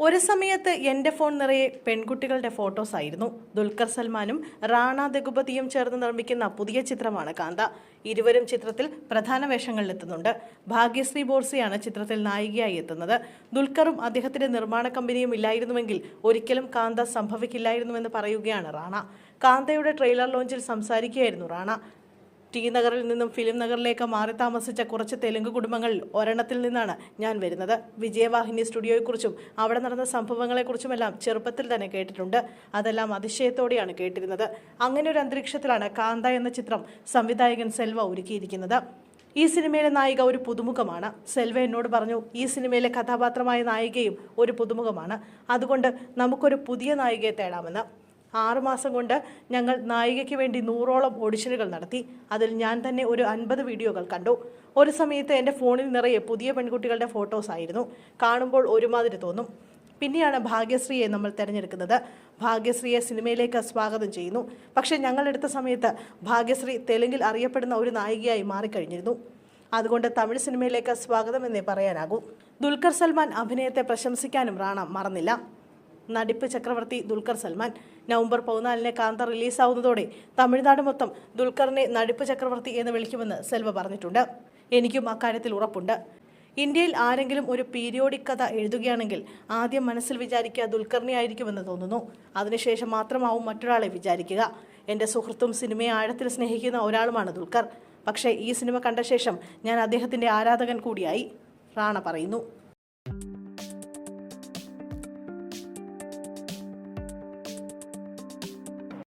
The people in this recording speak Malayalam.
ഒരു സമയത്ത് എൻ്റെ ഫോൺ നിറയെ പെൺകുട്ടികളുടെ ഫോട്ടോസ് ആയിരുന്നു. ദുൽഖർ സൽമാനും റാണ ദഗുപതിയും ചേർന്ന് നിർമ്മിക്കുന്ന പുതിയ ചിത്രമാണ് കാന്ത. ഇരുവരും ചിത്രത്തിൽ പ്രധാന വേഷങ്ങളിലെത്തുന്നുണ്ട്. ഭാഗ്യശ്രീ ബോർസിയാണ് ചിത്രത്തിൽ നായികയായി എത്തുന്നത്. ദുൽഖറും അദ്ദേഹത്തിന്റെ നിർമ്മാണ കമ്പനിയും ഇല്ലായിരുന്നുവെങ്കിൽ ഒരിക്കലും കാന്ത സംഭവിക്കില്ലായിരുന്നുവെന്ന് പറയുകയാണ് റാണ. കാന്തയുടെ ട്രെയിലർ ലോഞ്ചിൽ സംസാരിക്കുകയായിരുന്നു റാണ. ടി നഗറിൽ നിന്നും ഫിലിം നഗറിലേക്ക് മാറി താമസിച്ച കുറച്ച് തെലുങ്ക് കുടുംബങ്ങളിൽ ഒരെണ്ണത്തിൽ നിന്നാണ് ഞാൻ വരുന്നത്. വിജയവാഹിനി സ്റ്റുഡിയോയെക്കുറിച്ചും അവിടെ നടന്ന സംഭവങ്ങളെക്കുറിച്ചുമെല്ലാം ചെറുപ്പത്തിൽ തന്നെ കേട്ടിട്ടുണ്ട്. അതെല്ലാം അതിശയത്തോടെയാണ് കേട്ടിരുന്നത്. അങ്ങനെ ഒരു അന്തരീക്ഷത്തിലാണ് കാന്ത എന്ന ചിത്രം സംവിധായകൻ സെൽവ ഒരുക്കിയിരിക്കുന്നത്. ഈ സിനിമയിലെ നായിക ഒരു പുതുമുഖമാണ്. സെൽവ എന്നോട് പറഞ്ഞു, ഈ സിനിമയിലെ കഥാപാത്രമായ നായികയും ഒരു പുതുമുഖമാണ്. അതുകൊണ്ട് നമുക്കൊരു പുതിയ നായികയെ തേടാമെന്ന്. 6 മാസം കൊണ്ട് ഞങ്ങൾ നായികയ്ക്ക് വേണ്ടി 100ഓളം ഓഡിഷനുകൾ നടത്തി. അതിൽ ഞാൻ തന്നെ ഒരു 50 വീഡിയോകൾ കണ്ടു. ഒരു സമയത്ത് എൻ്റെ ഫോണിൽ നിറയെ പുതിയ പെൺകുട്ടികളുടെ ഫോട്ടോസ് ആയിരുന്നു. കാണുമ്പോൾ ഒരുമാതിരി തോന്നും. പിന്നെയാണ് ഭാഗ്യശ്രീയെ നമ്മൾ തിരഞ്ഞെടുക്കുന്നത്. ഭാഗ്യശ്രീയെ സിനിമയിലേക്ക് സ്വാഗതം ചെയ്യുന്നു. പക്ഷേ ഞങ്ങളെടുത്ത സമയത്ത് ഭാഗ്യശ്രീ തെലുങ്കിൽ അറിയപ്പെടുന്ന ഒരു നായികയായി മാറിക്കഴിഞ്ഞിരുന്നു. അതുകൊണ്ട് തമിഴ് സിനിമയിലേക്ക് സ്വാഗതം എന്നേ പറയാനാകൂ. ദുൽഖർ സൽമാൻ അഭിനയത്തെ പ്രശംസിക്കാനും റാണ മറന്നില്ല. നടിപ്പ് ചക്രവർത്തി ദുൽഖർ സൽമാൻ. നവംബർ 14 കാന്ത റിലീസാവുന്നതോടെ തമിഴ്നാട് മൊത്തം ദുൽഖറിനെ നടിപ്പ് ചക്രവർത്തി എന്ന് വിളിക്കുമെന്ന് സെൽവ പറഞ്ഞിട്ടുണ്ട്. എനിക്കും അക്കാര്യത്തിൽ ഉറപ്പുണ്ട്. ഇന്ത്യയിൽ ആരെങ്കിലും ഒരു പീരിയോഡിക് കഥ എഴുതുകയാണെങ്കിൽ ആദ്യം മനസ്സിൽ വിചാരിക്കുക ദുൽഖറിനെ ആയിരിക്കുമെന്ന് തോന്നുന്നു. അതിനുശേഷം മാത്രമാവും മറ്റൊരാളെ വിചാരിക്കുക. എൻ്റെ സുഹൃത്തും സിനിമയെ ആഴത്തിൽ സ്നേഹിക്കുന്ന ഒരാളുമാണ് ദുൽഖർ. പക്ഷേ ഈ സിനിമ കണ്ട ശേഷം ഞാൻ അദ്ദേഹത്തിൻ്റെ ആരാധകൻ കൂടിയായി, റാണ പറയുന്നു.